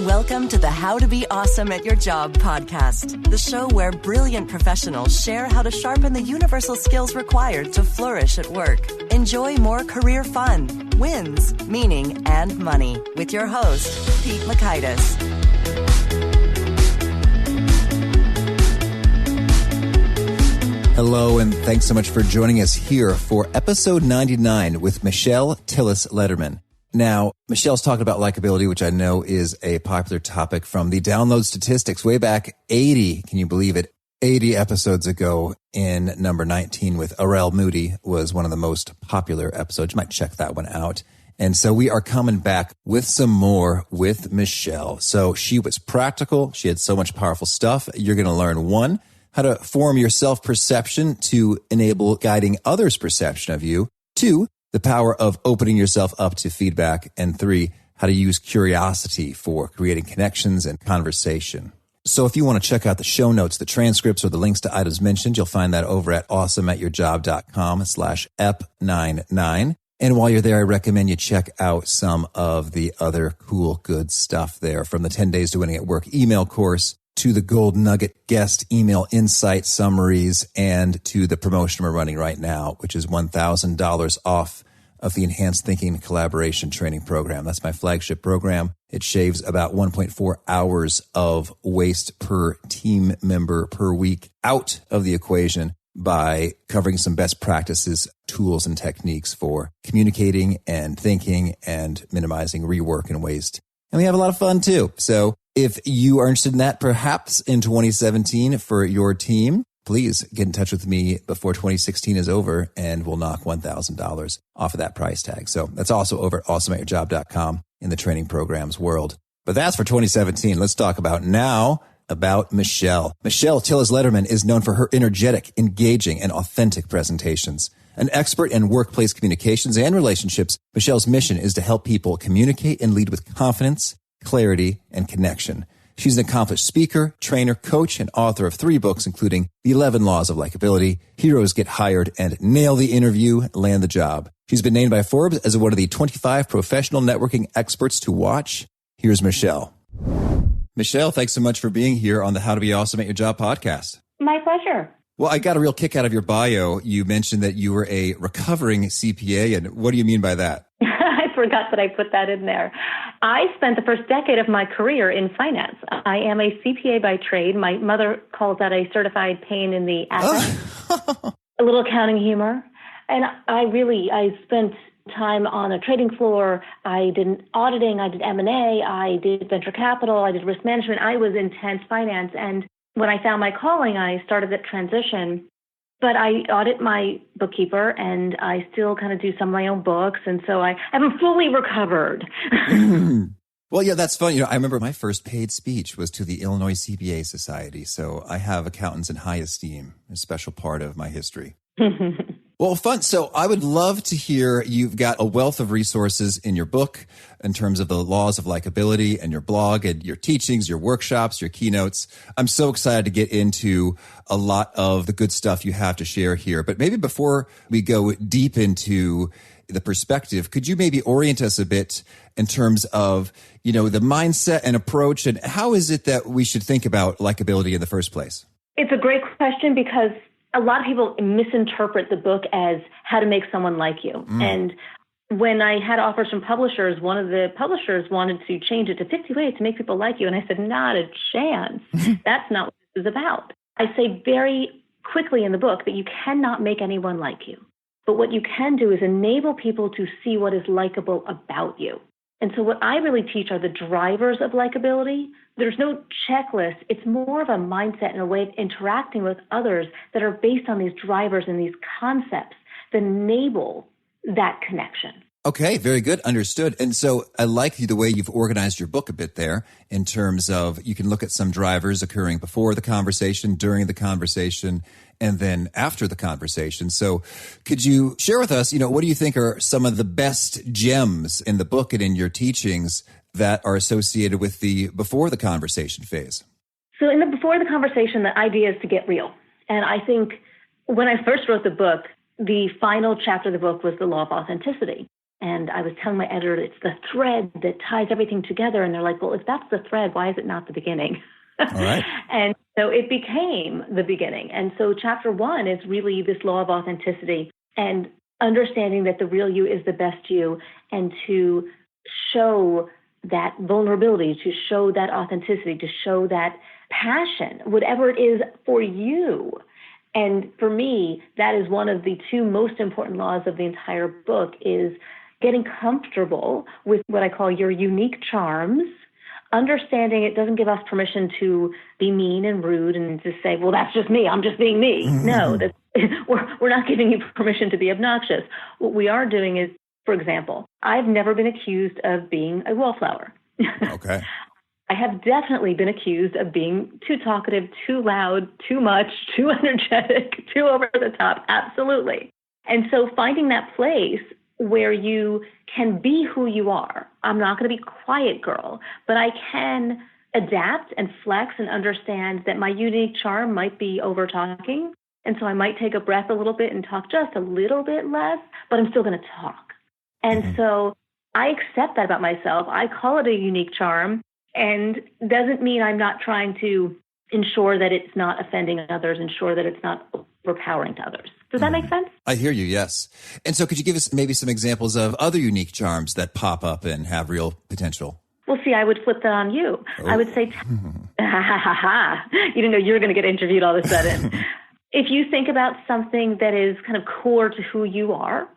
Welcome to the How to Be Awesome at Your Job podcast, the show where brilliant professionals share how to sharpen the universal skills required to flourish at work. Enjoy more career fun, wins, meaning, and money with your host, Pete Makaitis. Hello, and thanks so much for joining us here for episode 99 with Michelle Tillis Lederman. Now, Michelle's talking about likability, which I know is a popular topic from the download statistics way back 80, can you believe it? 80 episodes ago in number 19 with Arel Moody was one of the most popular episodes. You might check that one out. And so we are coming back with some more with Michelle. So she was practical. She had so much powerful stuff. You're going to learn, one, how to form your self-perception to enable guiding others' perception of you. Two, the power of opening yourself up to feedback. And three, how to use curiosity for creating connections and conversation. So if you want to check out the show notes, the transcripts, or the links to items mentioned, you'll find that over at awesomeatyourjob.com/ep99. And while you're there, I recommend you check out some of the other cool, good stuff there, from the 10 Days to Winning at Work email course to the Gold Nugget guest email insight summaries, and to the promotion we're running right now, which is $1,000 off of the Enhanced Thinking and Collaboration Training Program. That's my flagship program. It shaves about 1.4 hours of waste per team member per week out of the equation by covering some best practices, tools, and techniques for communicating and thinking and minimizing rework and waste. And we have a lot of fun too. So if you are interested in that, perhaps in 2017 for your team, please get in touch with me before 2016 is over, and we'll knock $1,000 off of that price tag. So that's also over at awesomeatyourjob.com in the training programs world. But that's for 2017. Let's talk about Michelle. Michelle Tillis Lederman is known for her energetic, engaging, and authentic presentations. An expert in workplace communications and relationships, Michelle's mission is to help people communicate and lead with confidence, clarity, and connection. She's an accomplished speaker, trainer, coach, and author of 3 books, including The 11 Laws of Likability, Heroes Get Hired, and Nail the Interview, Land the Job. She's been named by Forbes as one of the 25 professional networking experts to watch. Here's Michelle. Michelle, thanks so much for being here on the How to Be Awesome at Your Job podcast. My pleasure. Well, I got a real kick out of your bio. You mentioned that you were a recovering CPA, and what do you mean by that? I forgot that I put that in there. I spent the first decade of my career in finance. I am a CPA by trade. My mother calls that a certified pain in the ass. A little accounting humor. And I spent time on a trading floor. I did auditing. I did M&A. I did venture capital. I did risk management. I was intense finance. And when I found my calling, I started that transition. But I audit my bookkeeper, and I still kind of do some of my own books. And so I haven't fully recovered. Well, yeah, that's fun. I remember my first paid speech was to the Illinois CPA Society. So I have accountants in high esteem, a special part of my history. Well, fun. So I would love to hear, you've got a wealth of resources in your book in terms of the laws of likability, and your blog and your teachings, your workshops, your keynotes. I'm so excited to get into a lot of the good stuff you have to share here. But maybe before we go deep into the perspective, could you maybe orient us a bit in terms of, the mindset and approach, and how is it that we should think about likability in the first place? It's a great question, because a lot of people misinterpret the book as how to make someone like you. And when I had offers from publishers, one of the publishers wanted to change it to 50 ways to make people like you. And I said, not a chance. That's not what this is about. I say very quickly in the book that you cannot make anyone like you. But what you can do is enable people to see what is likable about you. And so what I really teach are the drivers of likability. There's no checklist. It's more of a mindset and a way of interacting with others that are based on these drivers and these concepts that enable that connection. Okay, very good. Understood. And so I like the way you've organized your book a bit there in terms of you can look at some drivers occurring before the conversation, during the conversation, and then after the conversation. So could you share with us, what do you think are some of the best gems in the book and in your teachings that are associated with the before the conversation phase? So in the before the conversation, the idea is to get real. And I think when I first wrote the book, the final chapter of the book was the law of authenticity. And I was telling my editor, it's the thread that ties everything together. And they're like, well, if that's the thread, why is it not the beginning? All right. And so it became the beginning. And so chapter 1 is really this law of authenticity and understanding that the real you is the best you, and to show that vulnerability, to show that authenticity, to show that passion, whatever it is for you. And for me, that is one of the 2 most important laws of the entire book, is getting comfortable with what I call your unique charms, understanding it doesn't give us permission to be mean and rude and to say, well, that's just me, I'm just being me. No, we're not giving you permission to be obnoxious. What we are doing is, for example, I've never been accused of being a wallflower. Okay. I have definitely been accused of being too talkative, too loud, too much, too energetic, too over the top. Absolutely. And so finding that place where you can be who you are. I'm not going to be quiet girl, but I can adapt and flex and understand that my unique charm might be over talking. And so I might take a breath a little bit and talk just a little bit less, but I'm still going to talk. And so I accept that about myself. I call it a unique charm, and doesn't mean I'm not trying to ensure that it's not offending others, ensure that it's not overpowering to others. Does that make sense? I hear you, yes. And so could you give us maybe some examples of other unique charms that pop up and have real potential? Well, see, I would flip that on you. Oh. I would say, you didn't know you were going to get interviewed all of a sudden. If you think about something that is kind of core to who you are,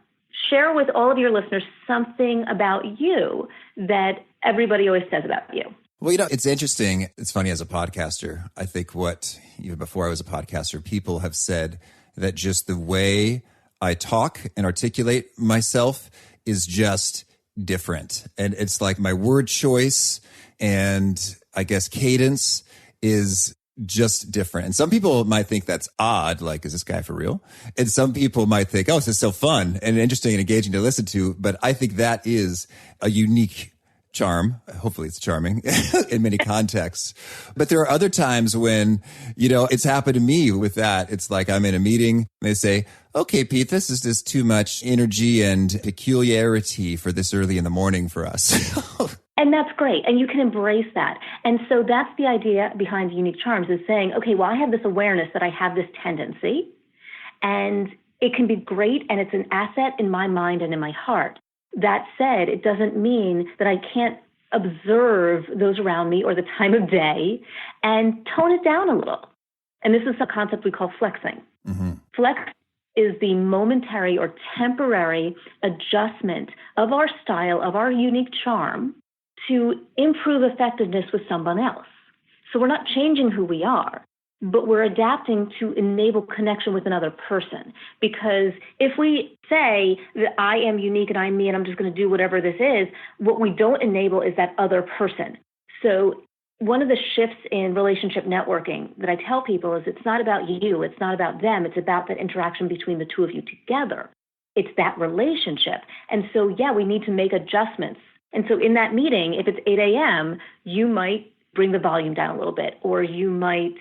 share with all of your listeners something about you that everybody always says about you. Well, it's interesting. It's funny, as a podcaster, I think even before I was a podcaster, people have said that just the way I talk and articulate myself is just different. And it's like my word choice and I guess cadence is just different. And some people might think that's odd, like, is this guy for real? And some people might think, oh, this is so fun and interesting and engaging to listen to. But I think that is a unique charm. Hopefully it's charming in many contexts. But there are other times when, it's happened to me with that. It's like I'm in a meeting and they say, okay, Pete, this is just too much energy and peculiarity for this early in the morning for us. And that's great. And you can embrace that. And so that's the idea behind unique charms, is saying, okay, well, I have this awareness that I have this tendency, and it can be great, and it's an asset in my mind and in my heart. That said, it doesn't mean that I can't observe those around me or the time of day and tone it down a little. And this is a concept we call flexing. Mm-hmm. Flex is the momentary or temporary adjustment of our style, of our unique charm, to improve effectiveness with someone else. So we're not changing who we are, but we're adapting to enable connection with another person. Because if we say that I am unique and I'm me and I'm just going to do whatever this is, what we don't enable is that other person. So one of the shifts in relationship networking that I tell people is it's not about you, it's not about them, it's about that interaction between the two of you together. It's that relationship. And so, we need to make adjustments. And so in that meeting, if it's 8 a.m., you might bring the volume down a little bit, or you might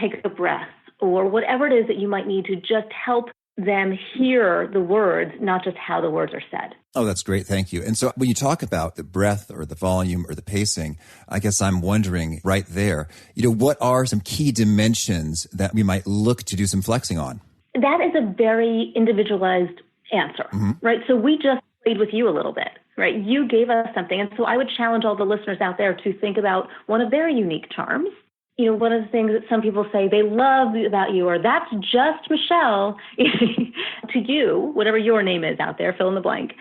take a breath, or whatever it is that you might need to just help them hear the words, not just how the words are said. Oh, that's great. Thank you. And so when you talk about the breath or the volume or the pacing, I guess I'm wondering right there, what are some key dimensions that we might look to do some flexing on? That is a very individualized answer, right? So we just played with you a little bit, right? You gave us something. And so I would challenge all the listeners out there to think about one of their unique charms. One of the things that some people say they love about you, or that's just Michelle, to you, whatever your name is out there, fill in the blank.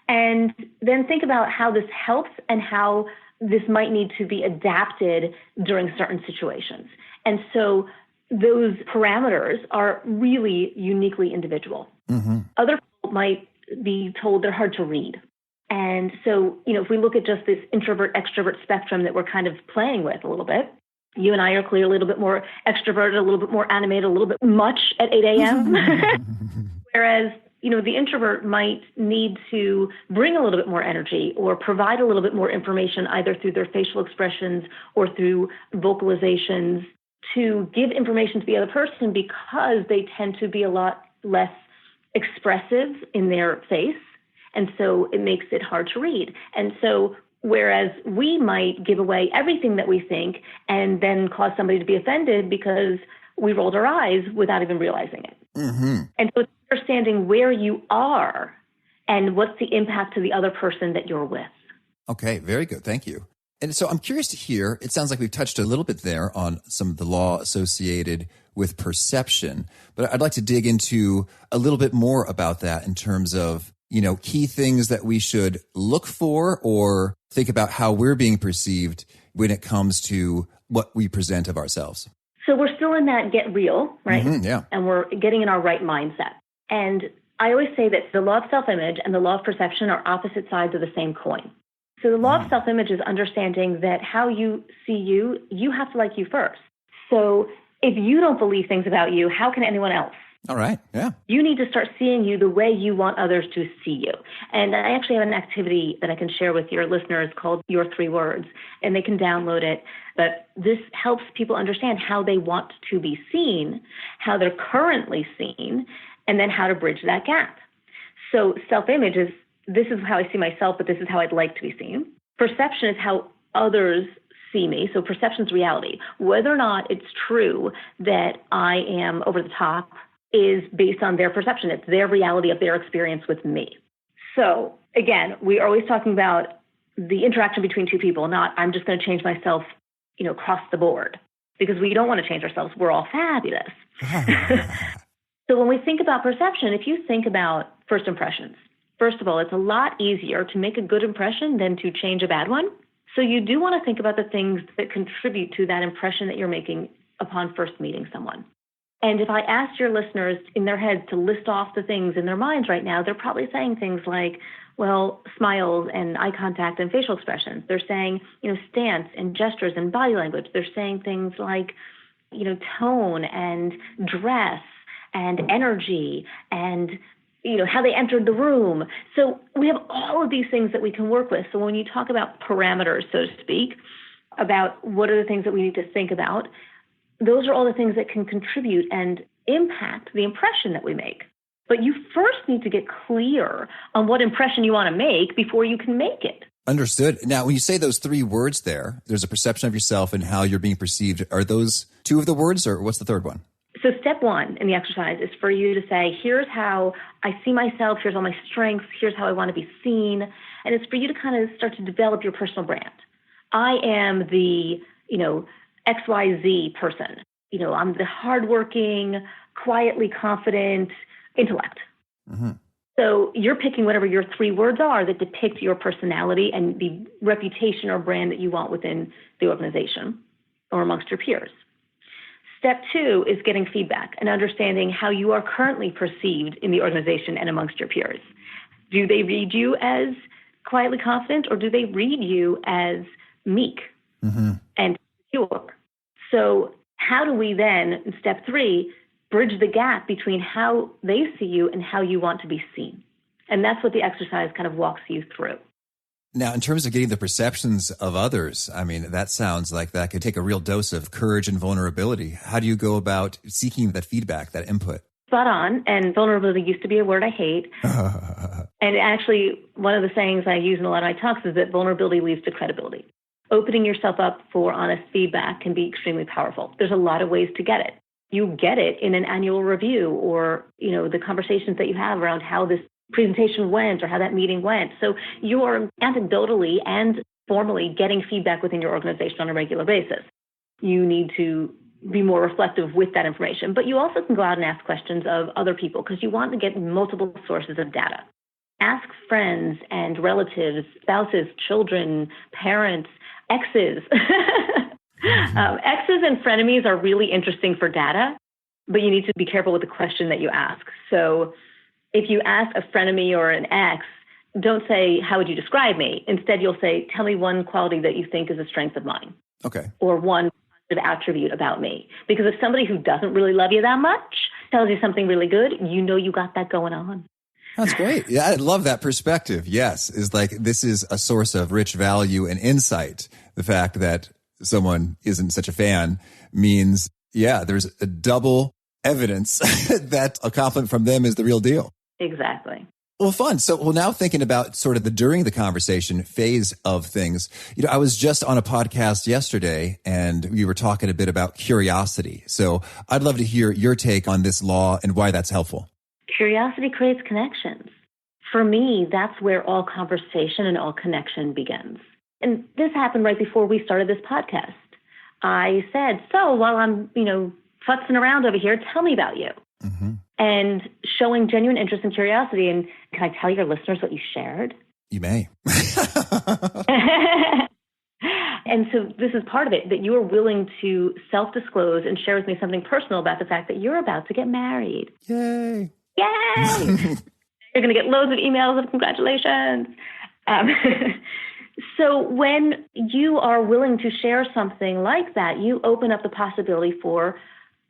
And then think about how this helps and how this might need to be adapted during certain situations. And so those parameters are really uniquely individual. Mm-hmm. Other people might be told they're hard to read. And so, if we look at just this introvert-extrovert spectrum that we're kind of playing with a little bit, you and I are clearly a little bit more extroverted, a little bit more animated, a little bit much at 8 a.m. Whereas, the introvert might need to bring a little bit more energy or provide a little bit more information, either through their facial expressions or through vocalizations, to give information to the other person, because they tend to be a lot less expressive in their face And so it makes it hard to read. And so whereas we might give away everything that we think and then cause somebody to be offended because we rolled our eyes without even realizing it. Mm-hmm. And so it's understanding where you are and what's the impact to the other person that you're with. Okay, very good. Thank you. And so I'm curious to hear, it sounds like we've touched a little bit there on some of the law associated with perception, but I'd like to dig into a little bit more about that in terms of, key things that we should look for or think about how we're being perceived when it comes to what we present of ourselves. So we're still in that get real, right? Mm-hmm, yeah. And we're getting in our right mindset. And I always say that the law of self-image and the law of perception are opposite sides of the same coin. So the law of self-image is understanding that how you see you, you have to like you first. So if you don't believe things about you, how can anyone else? All right. Yeah. You need to start seeing you the way you want others to see you. And I actually have an activity that I can share with your listeners called Your 3 Words, and they can download it. But this helps people understand how they want to be seen, how they're currently seen, and then how to bridge that gap. So self-image is, this is how I see myself, but this is how I'd like to be seen. Perception is how others see me. So perception is reality. Whether or not it's true that I am over the top is based on their perception. It's their reality of their experience with me. So again, we are always talking about the interaction between two people, not I'm just going to change myself, across the board, because we don't want to change ourselves. We're all fabulous. So when we think about perception, if you think about first impressions, first of all, it's a lot easier to make a good impression than to change a bad one. So you do want to think about the things that contribute to that impression that you're making upon first meeting someone. And if I asked your listeners in their heads to list off the things in their minds right now, they're probably saying things like, well, smiles and eye contact and facial expressions. They're saying, stance and gestures and body language. They're saying things like, tone and dress and energy and, how they entered the room. So we have all of these things that we can work with. So when you talk about parameters, so to speak, about what are the things that we need to think about, those are all the things that can contribute and impact the impression that we make. But you first need to get clear on what impression you want to make before you can make it. Understood. Now, when you say those 3 words there's a perception of yourself and how you're being perceived. Are those 2 of the words, or what's the 3rd one? So step 1 in the exercise is for you to say, here's how I see myself, here's all my strengths, here's how I want to be seen. And it's for you to kind of start to develop your personal brand. I am the, XYZ person. I'm the hardworking, quietly confident intellect. Mm-hmm. So you're picking whatever your 3 words are that depict your personality and the reputation or brand that you want within the organization or amongst your peers. Step 2 is getting feedback and understanding how you are currently perceived in the organization and amongst your peers. Do they read you as quietly confident, or do they read you as meek and secure? So how do we then, in step 3, bridge the gap between how they see you and how you want to be seen? And that's what the exercise kind of walks you through. Now, in terms of getting the perceptions of others, that sounds like that could take a real dose of courage and vulnerability. How do you go about seeking that feedback, that input? Spot on. And vulnerability used to be a word I hate. And actually, one of the sayings I use in a lot of my talks is that vulnerability leads to credibility. Opening yourself up for honest feedback can be extremely powerful. There's a lot of ways to get it. You get it in an annual review or, the conversations that you have around how this presentation went or how that meeting went. So you are anecdotally and formally getting feedback within your organization on a regular basis. You need to be more reflective with that information. But you also can go out and ask questions of other people because you want to get multiple sources of data. Ask friends and relatives, spouses, children, parents, exes. Exes and frenemies are really interesting for data, but you need to be careful with the question that you ask. So if you ask a frenemy or an ex, don't say, how would you describe me? Instead, you'll say, tell me one quality that you think is a strength of mine. Okay. Or one positive attribute about me. Because if somebody who doesn't really love you that much tells you something really good, you got that going on. That's great. Yeah, I love that perspective. Yes, is like this is a source of rich value and insight. The fact that someone isn't such a fan means, there's a double evidence that a compliment from them is the real deal. Exactly. Well, fun. So, now thinking about sort of the during the conversation phase of things, I was just on a podcast yesterday and we were talking a bit about curiosity. So I'd love to hear your take on this law and why that's helpful. Curiosity creates connections. For me, that's where all conversation and all connection begins. And this happened right before we started this podcast. I said, so while I'm, futzing around over here, tell me about you. Mm-hmm. And showing genuine interest and curiosity. And can I tell your listeners what you shared? You may. And so this is part of it, that you are willing to self-disclose and share with me something personal about the fact that you're about to get married. Yay. Yay. You're going to get loads of emails of congratulations. So when you are willing to share something like that, you open up the possibility for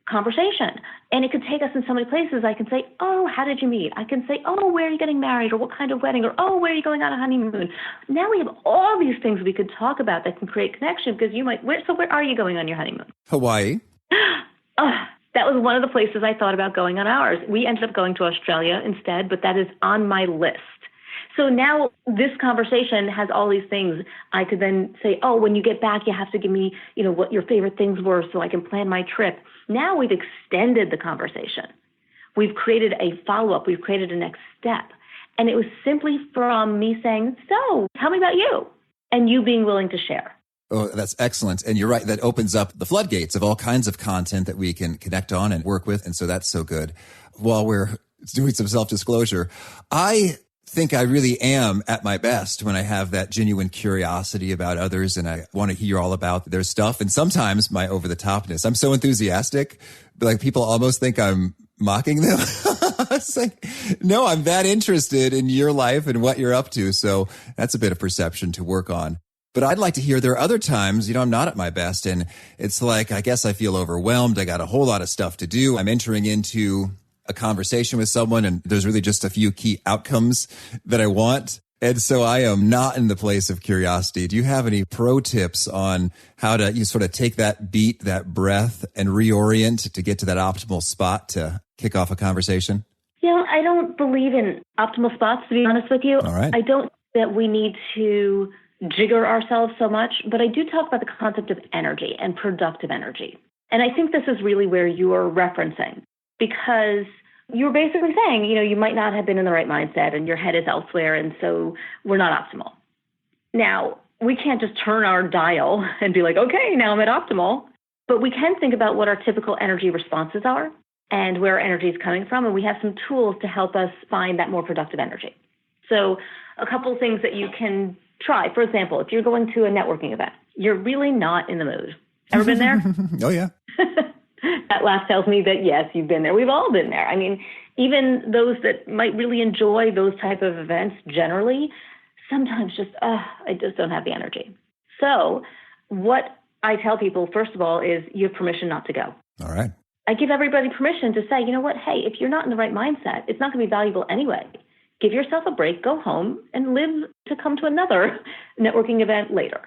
conversation. And it could take us in so many places. I can say, oh, how did you meet? I can say, oh, where are you getting married? Or what kind of wedding? Or, oh, where are you going on a honeymoon? Now we have all these things we could talk about that can create connection, because you might, where are you going on your honeymoon? Hawaii. That was one of the places I thought about going on ours. We ended up going to Australia instead, but that is on my list. So now this conversation has all these things. I could then say, oh, when you get back, you have to give me, what your favorite things were so I can plan my trip. Now we've extended the conversation. We've created a follow-up. We've created a next step. And it was simply from me saying, so tell me about you, and you being willing to share. Oh, that's excellent. And you're right. That opens up the floodgates of all kinds of content that we can connect on and work with. And so that's so good. While we're doing some self-disclosure, I think I really am at my best when I have that genuine curiosity about others and I want to hear all about their stuff. And sometimes my over-the-topness, I'm so enthusiastic, but like people almost think I'm mocking them. It's like, no, I'm that interested in your life and what you're up to. So that's a bit of perception to work on. But I'd like to hear there are other times, I'm not at my best. And it's like, I guess I feel overwhelmed. I got a whole lot of stuff to do. I'm entering into a conversation with someone and there's really just a few key outcomes that I want. And so I am not in the place of curiosity. Do you have any pro tips on how to you sort of take that beat, that breath and reorient to get to that optimal spot to kick off a conversation? I don't believe in optimal spots, to be honest with you. All right. I don't think that we need to jigger ourselves so much, but I do talk about the concept of energy and productive energy. And I think this is really where you are referencing, because you're basically saying, you might not have been in the right mindset and your head is elsewhere, and so we're not optimal. Now, we can't just turn our dial and be like, okay, now I'm at optimal, but we can think about what our typical energy responses are and where our energy is coming from, and we have some tools to help us find that more productive energy. So a couple of things that you can try. For example, if you're going to a networking event, you're really not in the mood. Ever been there? Oh, yeah. That laugh tells me that, yes, you've been there. We've all been there. I mean, even those that might really enjoy those type of events generally, sometimes just, I just don't have the energy. So what I tell people, first of all, is you have permission not to go. All right. I give everybody permission to say, you know what, hey, if you're not in the right mindset, it's not going to be valuable anyway. Give yourself a break, go home, and live to come to another networking event later.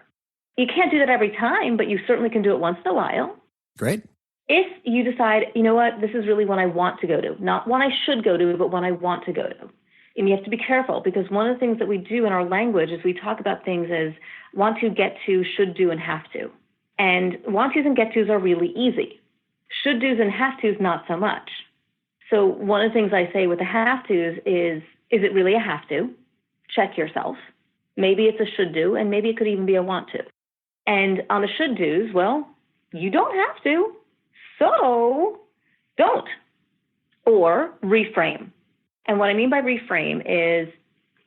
You can't do that every time, but you certainly can do it once in a while. Great. If you decide, you know what, this is really one I want to go to, not one I should go to, but one I want to go to. And you have to be careful, because one of the things that we do in our language is we talk about things as want to, get to, should do, and have to. And want tos and get tos are really easy. Should do's and have to's not so much. So one of the things I say with the have to's is it really a have to? Check yourself. Maybe it's a should do, and maybe it could even be a want to. And on the should do's, well, you don't have to, so don't. Or reframe. And what I mean by reframe is,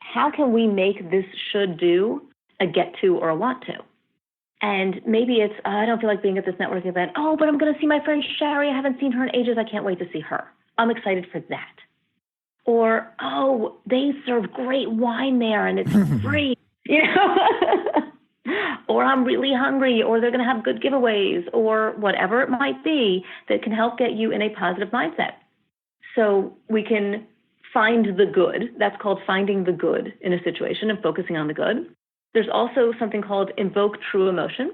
how can we make this should do a get to or a want to? And maybe it's, I don't feel like being at this networking event. Oh, but I'm going to see my friend Sherry. I haven't seen her in ages. I can't wait to see her. I'm excited for that. Or, oh, they serve great wine there and it's free, Or I'm really hungry, or they're going to have good giveaways, or whatever it might be that can help get you in a positive mindset. So we can find the good. That's called finding the good in a situation and focusing on the good. There's also something called invoke true emotion.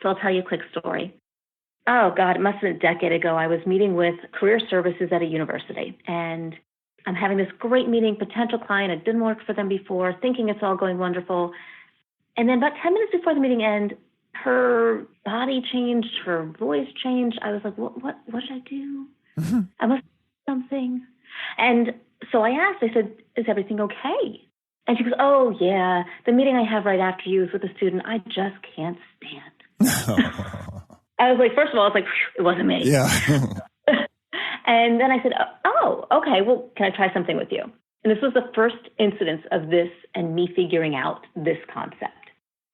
So I'll tell you a quick story. Oh, God, it must have been a decade ago. I was meeting with career services at a university, and I'm having this great meeting, potential client. It didn't work for them before, thinking it's all going wonderful. And then about 10 minutes before the meeting end, her body changed, her voice changed. I was like, what should I do? I must do something. And so I asked, I said, is everything okay? And she goes, oh, yeah, the meeting I have right after you is with a student I just can't stand. I was like, first of all, it's like, it wasn't me. Yeah. And then I said, oh, okay, well, can I try something with you? And this was the first incidence of this and me figuring out this concept.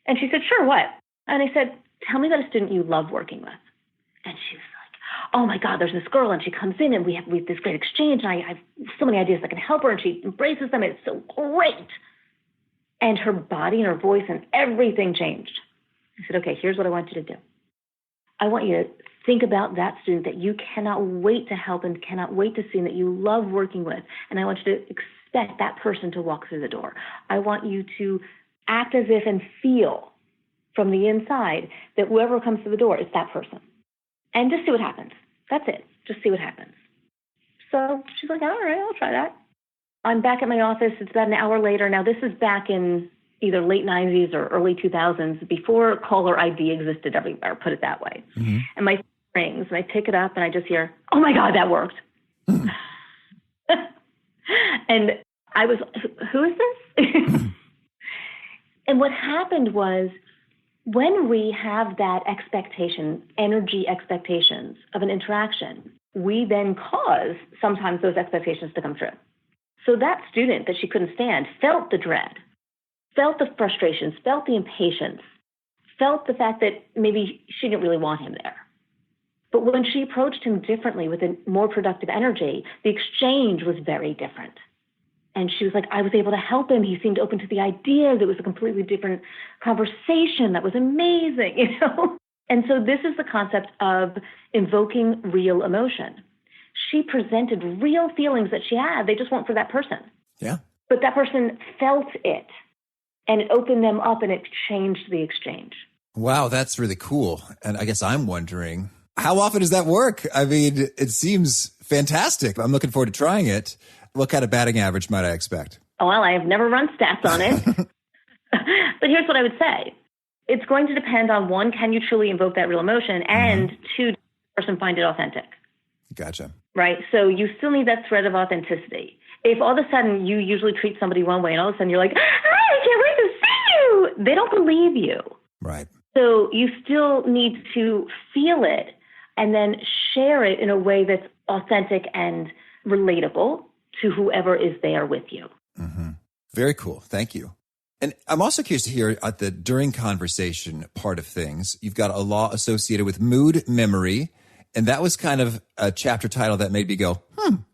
And she said, sure, what? And I said, tell me about a student you love working with. And she was like, oh my God, there's this girl and she comes in and we have this great exchange and I have so many ideas that can help her and she embraces them and it's so great. And her body and her voice and everything changed. I said, okay, here's what I want you to do. I want you to think about that student that you cannot wait to help and cannot wait to see and that you love working with. And I want you to expect that person to walk through the door. I want you to act as if and feel from the inside that whoever comes through the door is that person. And just see what happens. That's it. Just see what happens. So she's like, all right, I'll try that. I'm back at my office. It's about an hour later. Now, this is back in either late 90s or early 2000s, before caller ID existed everywhere, put it that way. Mm-hmm. And my phone rings, and I pick it up, and I just hear, oh, my God, that worked. And I was, who is this? And what happened was, when we have that expectation, energy expectations of an interaction, we then cause sometimes those expectations to come true. So that student that she couldn't stand felt the dread, felt the frustrations, felt the impatience, felt the fact that maybe she didn't really want him there. But when she approached him differently with a more productive energy, the exchange was very different. And she was like, I was able to help him. He seemed open to the idea. It was a completely different conversation. That was amazing, you know? And so this is the concept of invoking real emotion. She presented real feelings that she had. They just weren't for that person. Yeah. But that person felt it, and it opened them up, and it changed the exchange. Wow, that's really cool. And I guess I'm wondering, how often does that work? I mean, it seems fantastic. I'm looking forward to trying it. What kind of batting average might I expect? Well, I have never run stats on it. But here's what I would say. It's going to depend on, one, can you truly invoke that real emotion? And two, does the person find it authentic? Gotcha. Right? So you still need that thread of authenticity. If all of a sudden you usually treat somebody one way and all of a sudden you're like, I can't wait to see you, they don't believe you. Right. So you still need to feel it and then share it in a way that's authentic and relatable to whoever is there with you. Mm-hmm. Very cool. Thank you. And I'm also curious to hear at the during conversation part of things, you've got a law associated with mood memory. And that was kind of a chapter title that made me go,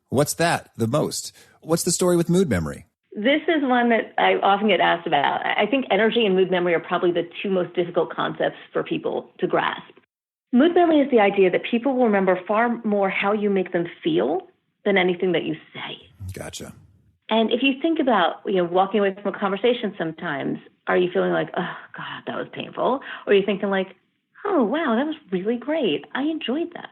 what's that the most? What's the story with mood memory? This is one that I often get asked about. I think energy and mood memory are probably the two most difficult concepts for people to grasp. Mood memory is the idea that people will remember far more how you make them feel than anything that you say. Gotcha. And if you think about, walking away from a conversation sometimes, are you feeling like, oh, God, that was painful? Or are you thinking like, oh, wow, that was really great. I enjoyed that.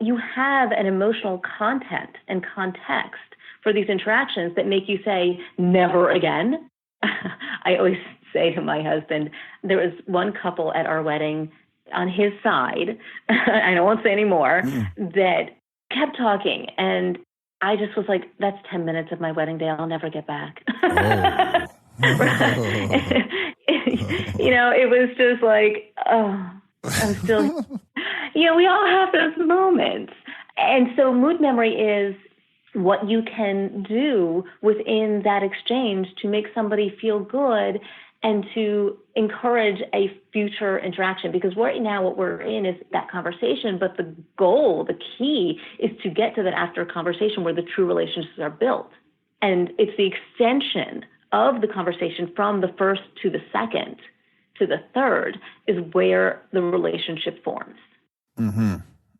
You have an emotional content and context for these interactions that make you say, never again. I always say to my husband, there was one couple at our wedding on his side, I won't say any more, that kept talking. And I just was like, that's 10 minutes of my wedding day I'll never get back. Oh. It was just like, oh, I'm still, we all have those moments. And so mood memory is what you can do within that exchange to make somebody feel good and to encourage a future interaction. Because right now what we're in is that conversation, but the goal, the key, is to get to that after conversation where the true relationships are built. And it's the extension of the conversation from the first to the second to the third is where the relationship forms. Mm-hmm.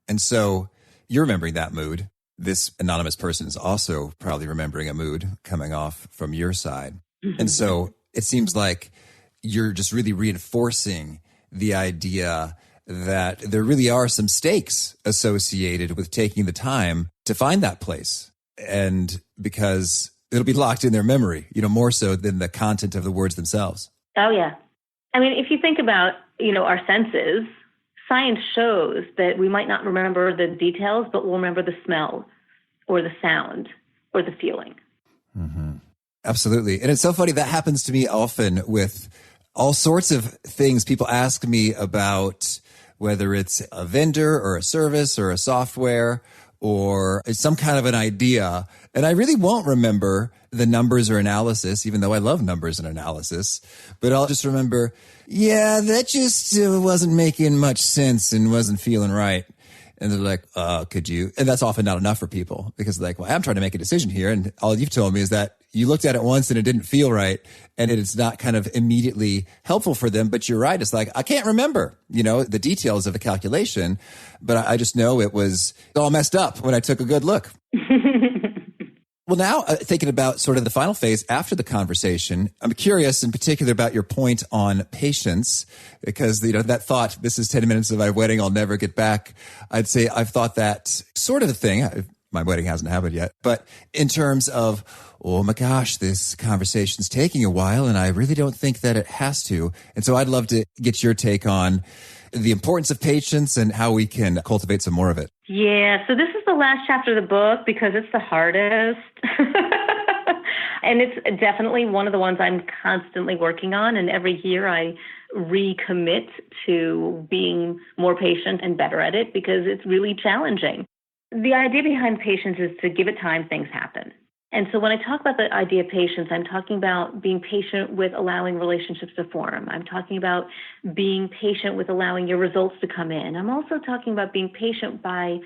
And so you're remembering that mood. This anonymous person is also probably remembering a mood coming off from your side. Mm-hmm. And so it seems like you're just really reinforcing the idea that there really are some stakes associated with taking the time to find that place and because it'll be locked in their memory, more so than the content of the words themselves. Oh, yeah. I mean, if you think about, our senses, science shows that we might not remember the details, but we'll remember the smell or the sound or the feeling. Mm-hmm. Absolutely. And it's so funny. That happens to me often with all sorts of things. People ask me about whether it's a vendor or a service or a software or some kind of an idea. And I really won't remember the numbers or analysis, even though I love numbers and analysis. But I'll just remember, that just wasn't making much sense and wasn't feeling right. And they're like, could you? And that's often not enough for people because they're like, well, I'm trying to make a decision here. And all you've told me is that you looked at it once and it didn't feel right. And it's not kind of immediately helpful for them. But you're right. It's like, I can't remember, the details of a calculation, but I just know it was all messed up when I took a good look. Well, now thinking about sort of the final phase after the conversation, I'm curious in particular about your point on patience, because, that thought, this is 10 minutes of my wedding, I'll never get back. I'd say I've thought that sort of a thing. My wedding hasn't happened yet, but in terms of, oh my gosh, this conversation's taking a while and I really don't think that it has to. And so I'd love to get your take on the importance of patience and how we can cultivate some more of it. Yeah, so this is the last chapter of the book because it's the hardest. And it's definitely one of the ones I'm constantly working on. And every year I recommit to being more patient and better at it because it's really challenging. The idea behind patience is to give it time, things happen. And so when I talk about the idea of patience, I'm talking about being patient with allowing relationships to form. I'm talking about being patient with allowing your results to come in. I'm also talking about being patient by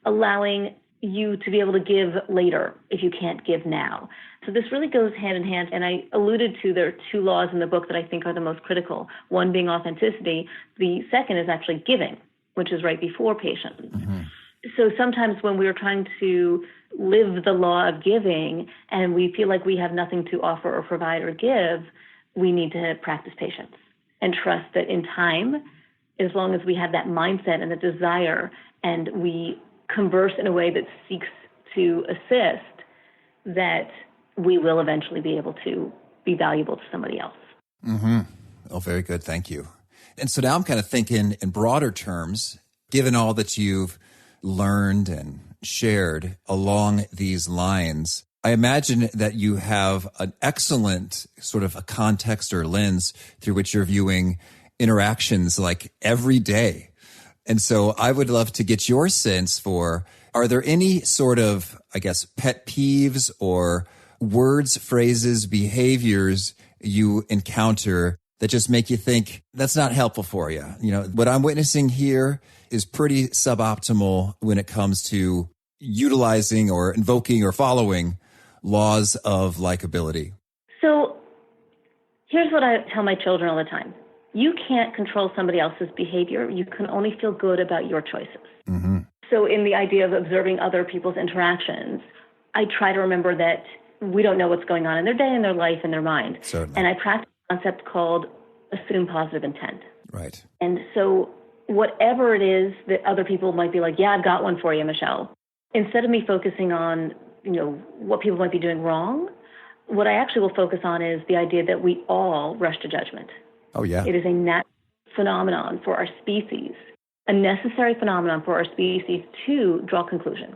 allowing you to be able to give later if you can't give now. So this really goes hand in hand. And I alluded to there are two laws in the book that I think are the most critical, one being authenticity. The second is actually giving, which is right before patience. Mm-hmm. So sometimes when we're trying to live the law of giving and we feel like we have nothing to offer or provide or give, we need to practice patience and trust that in time, as long as we have that mindset and the desire and we converse in a way that seeks to assist, that we will eventually be able to be valuable to somebody else. Mm-hmm. Oh, very good. Thank you. And so now I'm kind of thinking in broader terms, given all that you've learned and shared along these lines, I imagine that you have an excellent sort of a context or lens through which you're viewing interactions like every day. And so I would love to get your sense for, are there any sort of, I guess, pet peeves or words, phrases, behaviors you encounter that just make you think that's not helpful for you? What I'm witnessing here is pretty suboptimal when it comes to utilizing or invoking or following laws of likability. So here's what I tell my children all the time. You can't control somebody else's behavior. You can only feel good about your choices. Mm-hmm. So in the idea of observing other people's interactions, I try to remember that we don't know what's going on in their day, in their life, in their mind. Certainly. And I practice a concept called assume positive intent. Right. And so whatever it is that other people might be like, yeah, I've got one for you, Michelle. Instead of me focusing on, what people might be doing wrong, what I actually will focus on is the idea that we all rush to judgment. Oh, yeah. It is a natural phenomenon for our species, a necessary phenomenon for our species to draw conclusion.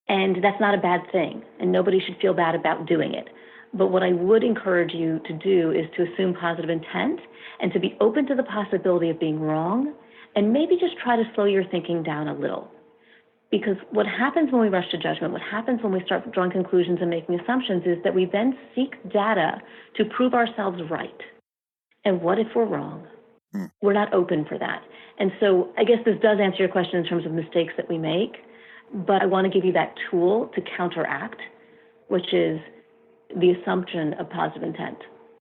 And that's not a bad thing, and nobody should feel bad about doing it. But what I would encourage you to do is to assume positive intent and to be open to the possibility of being wrong, and maybe just try to slow your thinking down a little. Because what happens when we rush to judgment, what happens when we start drawing conclusions and making assumptions is that we then seek data to prove ourselves right. And what if we're wrong? We're not open for that. And so I guess this does answer your question in terms of mistakes that we make, but I want to give you that tool to counteract, which is the assumption of positive intent.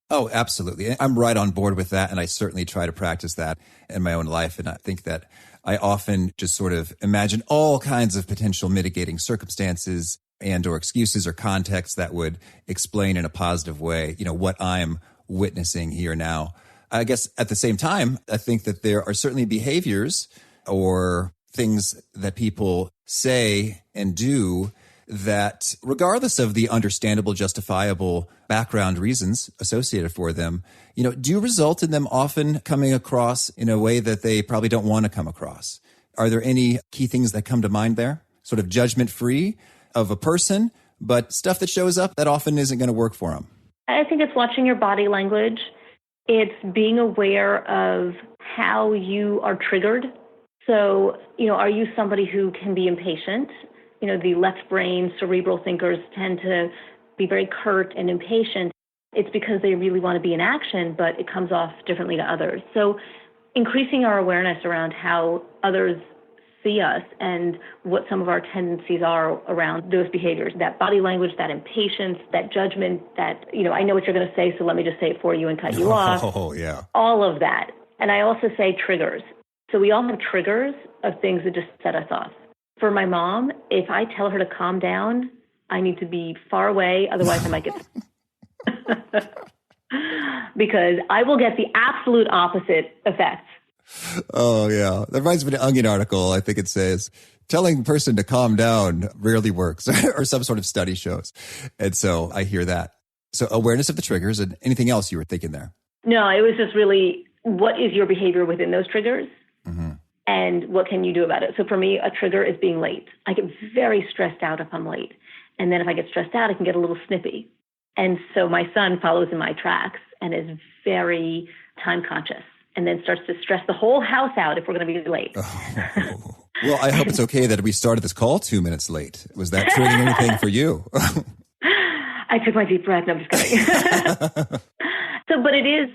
Oh, absolutely. I'm right on board with that. And I certainly try to practice that in my own life. And I think that I often just sort of imagine all kinds of potential mitigating circumstances and or excuses or contexts that would explain in a positive way, what I'm witnessing here now. I guess at the same time, I think that there are certainly behaviors or things that people say and do that regardless of the understandable, justifiable background reasons associated for them, do result in them often coming across in a way that they probably don't want to come across. Are there any key things that come to mind there? Sort of judgment-free of a person, but stuff that shows up that often isn't going to work for them? I think it's watching your body language. It's being aware of how you are triggered. So, are you somebody who can be impatient? The left brain cerebral thinkers tend to be very curt and impatient. It's because they really want to be in action, but it comes off differently to others. So increasing our awareness around how others see us and what some of our tendencies are around those behaviors, that body language, that impatience, that judgment, that, I know what you're going to say, so let me just say it for you and cut you off. Oh, yeah. All of that. And I also say triggers. So we all have triggers of things that just set us off. For my mom, if I tell her to calm down, I need to be far away. Otherwise, I might get because I will get the absolute opposite effect. Oh, yeah. That reminds me of an Onion article. I think it says, telling a person to calm down rarely works, or some sort of study shows. And so I hear that. So awareness of the triggers, and anything else you were thinking there? No, it was just really, what is your behavior within those triggers? Mm-hmm. And what can you do about it? So for me, a trigger is being late. I get very stressed out if I'm late. And then if I get stressed out, I can get a little snippy. And so my son follows in my tracks and is very time conscious, and then starts to stress the whole house out if we're going to be late. Oh. Well, I hope it's okay that we started this call 2 minutes late. Was that triggering anything for you? I took my deep breath. No, I'm just kidding. So, but it is,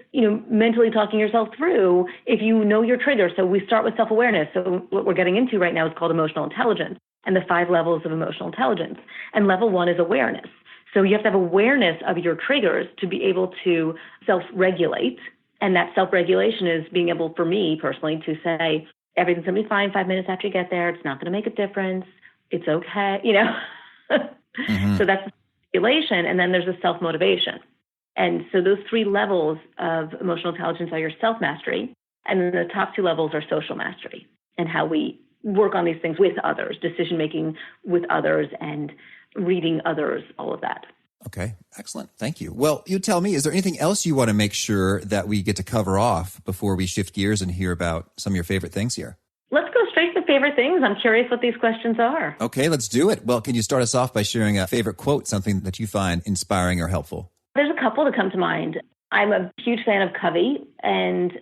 mentally talking yourself through if you know your trigger. So we start with self-awareness. So what we're getting into right now is called emotional intelligence and the 5 levels of emotional intelligence. And level 1 is awareness. So you have to have awareness of your triggers to be able to self-regulate. And that self-regulation is being able, for me personally, to say, everything's going to be fine 5 minutes after you get there. It's not going to make a difference. It's okay. Mm-hmm. So that's the regulation. And then there's the self-motivation. And so those 3 levels of emotional intelligence are your self-mastery. And then the top 2 levels are social mastery and how we work on these things with others, decision-making with others and reading others, all of that. Okay, excellent. Thank you. Well, you tell me, is there anything else you want to make sure that we get to cover off before we shift gears and hear about some of your favorite things here? Let's go straight to favorite things. I'm curious what these questions are. Okay, let's do it. Well, can you start us off by sharing a favorite quote, something that you find inspiring or helpful? There's a couple that come to mind. I'm a huge fan of Covey, and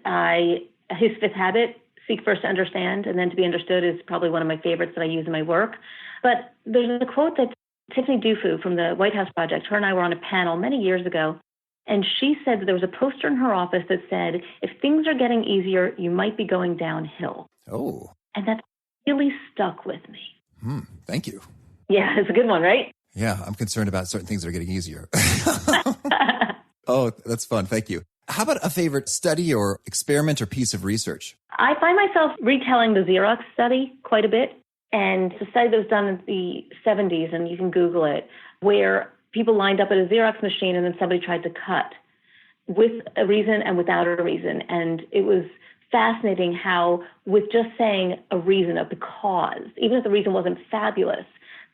his 5th habit, seek first to understand, and then to be understood, is probably one of my favorites that I use in my work. But there's a quote that Tiffany Dufu from the White House Project, her and I were on a panel many years ago, and she said that there was a poster in her office that said, if things are getting easier, you might be going downhill. Oh. And that really stuck with me. Thank you. Yeah, it's a good one, right? Yeah, I'm concerned about certain things that are getting easier. Oh, that's fun. Thank you. How about a favorite study or experiment or piece of research? I find myself retelling the Xerox study quite a bit. And it's a study that was done in the 70s, and you can Google it, where people lined up at a Xerox machine and then somebody tried to cut with a reason and without a reason. And it was fascinating how with just saying a reason, a because, even if the reason wasn't fabulous,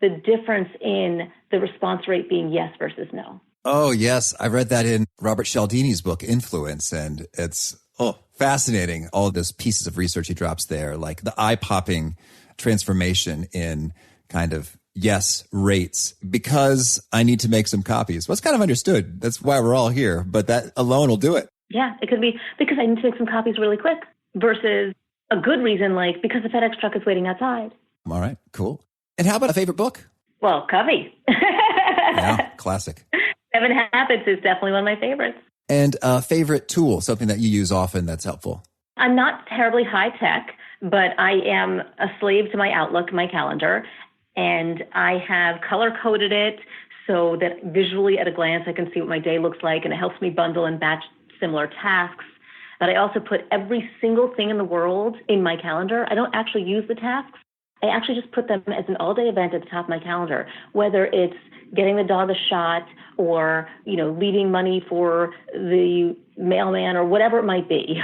the difference in the response rate being yes versus no. Oh, yes. I read that in Robert Cialdini's book, Influence, and it's fascinating. All those pieces of research he drops there, like the eye-popping transformation in kind of yes rates because I need to make some copies. Well, it's kind of understood. That's why we're all here, but that alone will do it. Yeah, it could be because I need to make some copies really quick versus a good reason like because the FedEx truck is waiting outside. All right, cool. And how about a favorite book? Well, Covey. Yeah, classic. 7 Habits is definitely one of my favorites. And a favorite tool, something that you use often that's helpful? I'm not terribly high tech, but I am a slave to my Outlook, my calendar, and I have color-coded it so that visually at a glance I can see what my day looks like, and it helps me bundle and batch similar tasks. But I also put every single thing in the world in my calendar. I don't actually use the tasks. I actually just put them as an all-day event at the top of my calendar, whether it's getting the dog a shot or, leaving money for the mailman or whatever it might be.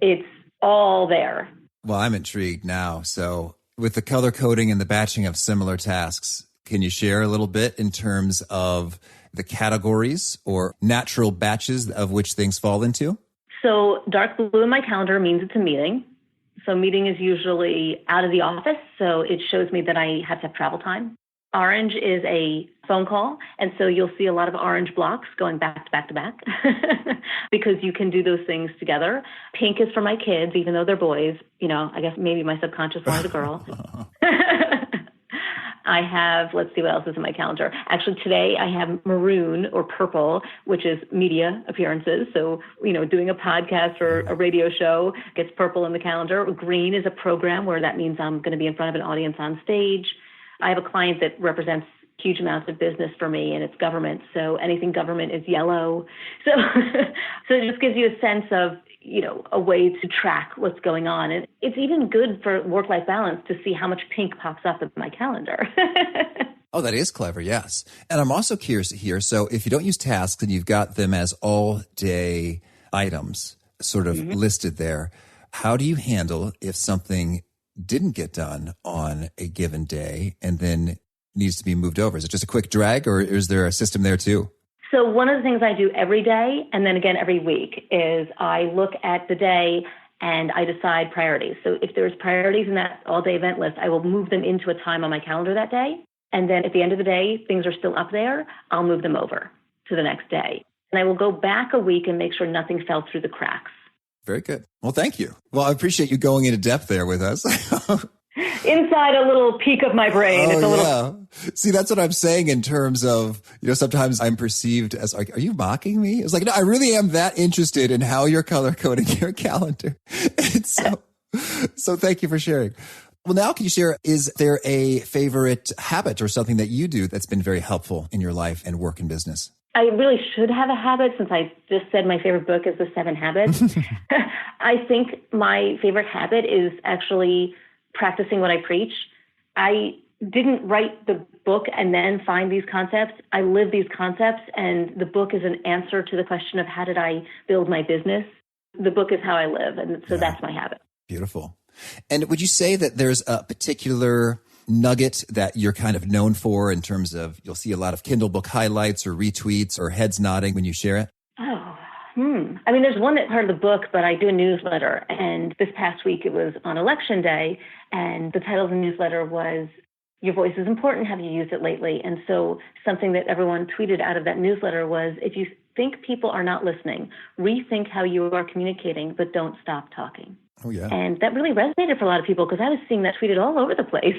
It's all there. Well, I'm intrigued now. So with the color coding and the batching of similar tasks, Can you share a little bit in terms of the categories or natural batches of which things fall into? So dark blue in my calendar means it's a meeting. So meeting is usually out of the office, so it shows me that I have to have travel time. Orange is a phone call, and so you'll see a lot of orange blocks going back to back to back because you can do those things together. Pink is for my kids, even though they're boys. You know, I guess maybe my subconscious wanted a girl. I have, let's see what else is in my calendar. Actually, today I have maroon or purple, which is media appearances. So, you know, doing a podcast or a radio show gets purple in the calendar. Green is a program where that means I'm going to be in front of an audience on stage. I have a client that represents huge amounts of business for me, and it's government. So anything government is yellow. So, so it just gives you a sense of, you know, a way to track what's going on. And it's even good for work-life balance to see how much pink pops up in my calendar. Oh, that is clever, yes. And I'm also curious to hear, so if you don't use tasks and you've got them as all-day items sort of listed there, how do you handle if something didn't get done on a given day and then needs to be moved over? Is it just a quick drag, or is there a system there too? So one of the things I do every day, and then again every week, is I look at the day and I decide priorities. So if there's priorities in that all-day event list, I will move them into a time on my calendar that day. And then at the end of the day, things are still up there, I'll move them over to the next day. And I will go back a week and make sure nothing fell through the cracks. Very good. Well, thank you. Well, I appreciate you going into depth there with us. Inside a little peek of my brain. Oh, it's a little. Yeah. See, that's what I'm saying in terms of, you know, sometimes I'm perceived as like, are you mocking me? It's like, no, I really am that interested in how you're color coding your calendar. And so thank you for sharing. Well, now can you share, is there a favorite habit or something that you do that's been very helpful in your life and work and business? I really should have a habit since I just said my favorite book is The 7 Habits. I think my favorite habit is actually practicing what I preach. I didn't write the book and then find these concepts. I live these concepts, and the book is an answer to the question of how did I build my business? The book is how I live, and so that's my habit. Beautiful. And would you say that there's a particular nugget that you're kind of known for in terms of you'll see a lot of Kindle book highlights or retweets or heads nodding when you share it? I mean, there's one that's part of the book, but I do a newsletter. And this past week, it was on Election Day. And the title of the newsletter was, Your Voice is Important. Have you used it lately? And so something that everyone tweeted out of that newsletter was, if you think people are not listening, rethink how you are communicating, but don't stop talking. Oh, yeah. And that really resonated for a lot of people because I was seeing that tweeted all over the place.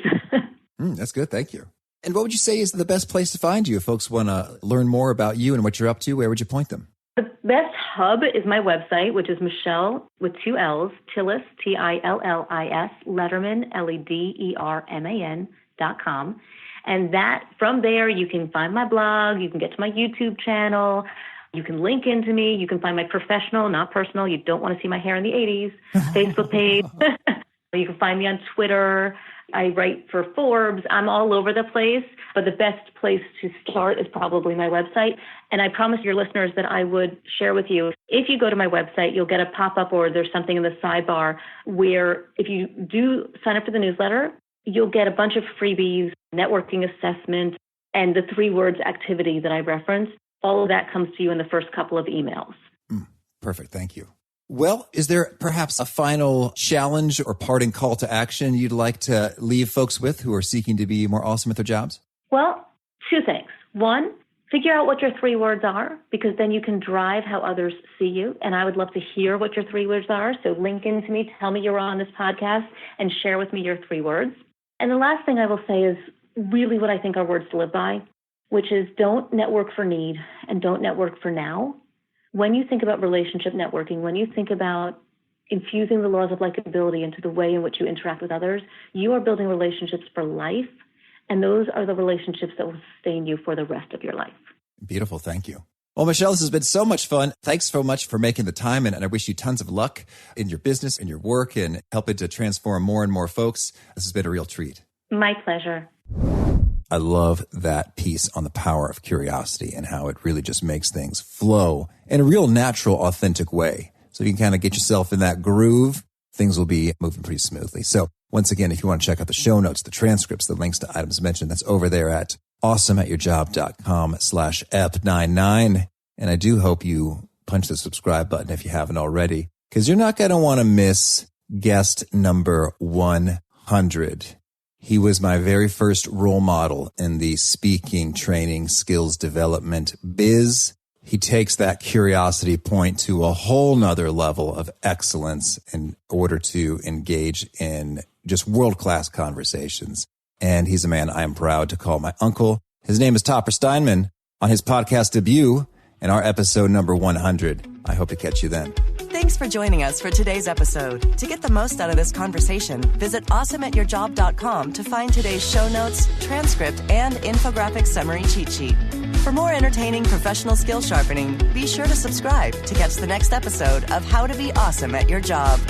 That's good. Thank you. And what would you say is the best place to find you? If folks want to learn more about you and what you're up to, where would you point them? The best hub is my website, which is Michelle with 2 L's, Tillis, Tillis, Lederman, Lederman.com. And that from there, you can find my blog, you can get to my YouTube channel, you can link into me, you can find my professional, not personal, you don't want to see my hair in the 80s, Facebook page. You can find me on Twitter. I write for Forbes. I'm all over the place, but the best place to start is probably my website. And I promise your listeners that I would share with you, if you go to my website, you'll get a pop-up or there's something in the sidebar where if you do sign up for the newsletter, you'll get a bunch of freebies, networking assessment, and the 3 words activity that I referenced. All of that comes to you in the first couple of emails. Perfect. Thank you. Well, is there perhaps a final challenge or parting call to action you'd like to leave folks with who are seeking to be more awesome at their jobs? Well, 2 things. 1, figure out what your 3 words are, because then you can drive how others see you. And I would love to hear what your 3 words are. So link into me, tell me you're on this podcast, and share with me your 3 words. And the last thing I will say is really what I think are words to live by, which is don't network for need and don't network for now. When you think about relationship networking, when you think about infusing the laws of likability into the way in which you interact with others, you are building relationships for life, and those are the relationships that will sustain you for the rest of your life. Beautiful. Thank you. Well, Michelle, this has been so much fun. Thanks so much for making the time, and I wish you tons of luck in your business, in your work, and helping to transform more and more folks. This has been a real treat. My pleasure. I love that piece on the power of curiosity and how it really just makes things flow in a real natural, authentic way. So you can kind of get yourself in that groove, things will be moving pretty smoothly. So once again, if you want to check out the show notes, the transcripts, the links to items mentioned, that's over there at awesomeatyourjob.com/ep99. And I do hope you punch the subscribe button if you haven't already, because you're not going to want to miss guest number 100. He was my very first role model in the speaking, training, skills development biz. He takes that curiosity point to a whole nother level of excellence in order to engage in just world-class conversations. And he's a man I am proud to call my uncle. His name is Topper Steinman on his podcast debut and our episode number 100. I hope to catch you then. Thanks for joining us for today's episode. To get the most out of this conversation, visit awesomeatyourjob.com to find today's show notes, transcript, and infographic summary cheat sheet. For more entertaining professional skill sharpening, be sure to subscribe to catch the next episode of How to Be Awesome at Your Job.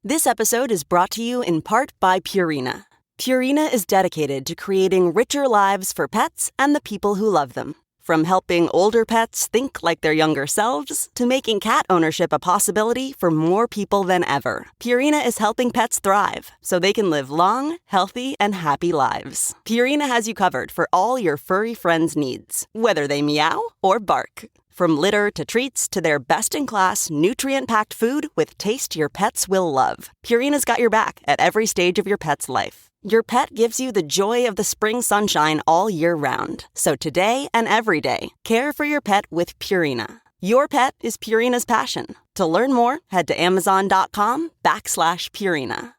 This episode is brought to you in part by Purina. Purina is dedicated to creating richer lives for pets and the people who love them. From helping older pets think like their younger selves to making cat ownership a possibility for more people than ever, Purina is helping pets thrive so they can live long, healthy, and happy lives. Purina has you covered for all your furry friends' needs, whether they meow or bark. From litter to treats to their best-in-class, nutrient-packed food with taste your pets will love, Purina's got your back at every stage of your pet's life. Your pet gives you the joy of the spring sunshine all year round. So today and every day, care for your pet with Purina. Your pet is Purina's passion. To learn more, head to amazon.com/Purina.